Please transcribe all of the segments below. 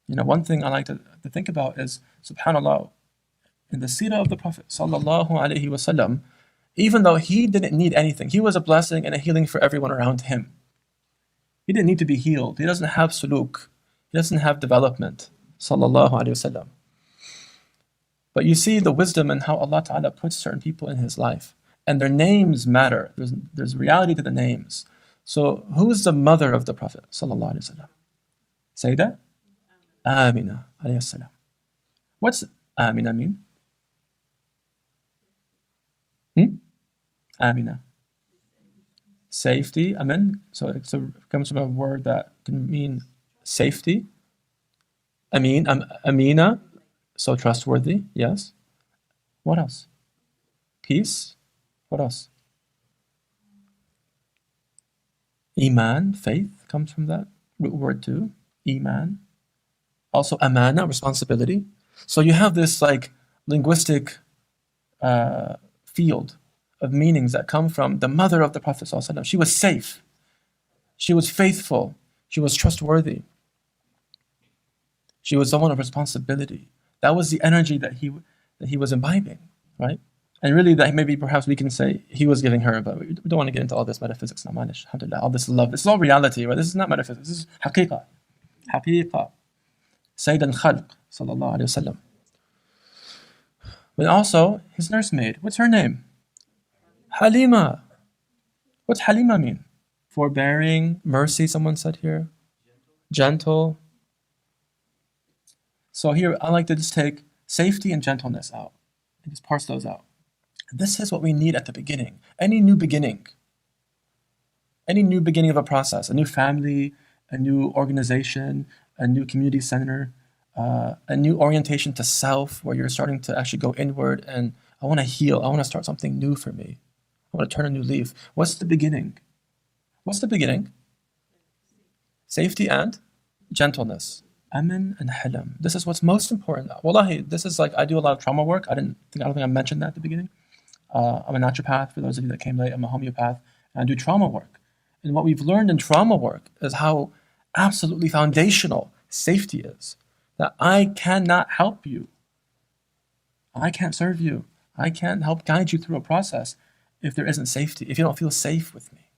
One thing I like to think about is, subhanAllah, in the seerah of the Prophet sallallahu alaihi wasallam, even though he didn't need anything, he was a blessing and a healing for everyone around him. He didn't need to be healed. He doesn't have suluk. He doesn't have development, sallallahu alaihi wasallam. But you see the wisdom in how Allah Ta'ala puts certain people in His life. And their names matter. There's reality to the names. So who is the mother of the Prophet sallallahu alaihi wasallam? Sayyidah Amina alayhi salam. What's Amina mean? Amina. Safety, amin. So it comes from a word that can mean safety. Amina, so trustworthy, yes. What else? Peace. What else? Iman, faith, comes from that root word too. Iman. Also amana, responsibility. So you have this linguistic field of meanings that come from the mother of the Prophet ﷺ. She was safe. She was faithful. She was trustworthy. She was someone of responsibility. That was the energy that he was imbibing, right? And really, that maybe perhaps we can say he was giving her, but we don't want to get into all this metaphysics now, alhamdulillah, all this love. This is all reality, right? This is not metaphysics. This is haqiqah. Haqiqah. Sayyid al-Khalq, sallallahu alayhi wa sallam. But also, his nursemaid. What's her name? Halima. What's Halima mean? Forbearing, mercy, someone said here. Gentle. So here, I like to just take safety and gentleness out and just parse those out. This is what we need at the beginning. Any new beginning of a process, a new family, a new organization, a new community center, a new orientation to self, where you're starting to actually go inward and I want to heal. I want to start something new for me. I want to turn a new leaf. What's the beginning? Safety and gentleness. Amin and Halam. This is what's most important. Wallahi, this is I do a lot of trauma work. I don't think I mentioned that at the beginning. I'm a naturopath, for those of you that came late. I'm a homeopath, and I do trauma work. And what we've learned in trauma work is how absolutely foundational safety is. That I cannot help you. I can't serve you. I can't help guide you through a process if there isn't safety, if you don't feel safe with me.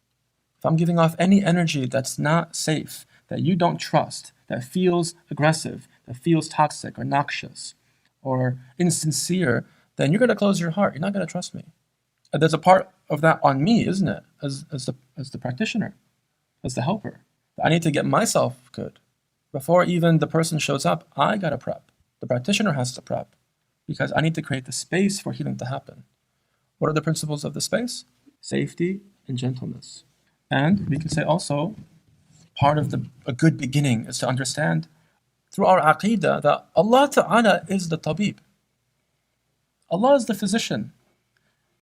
If I'm giving off any energy that's not safe, that you don't trust, that feels aggressive, that feels toxic or noxious or insincere, then you're going to close your heart. You're not going to trust me. And there's a part of that on me, isn't it? As the practitioner, as the helper. I need to get myself good. Before even the person shows up, I got to prep. The practitioner has to prep because I need to create the space for healing to happen. What are the principles of the space? Safety and gentleness. And we can say also, part of a good beginning is to understand through our aqidah that Allah Ta'ala is the tabib. Allah is the physician.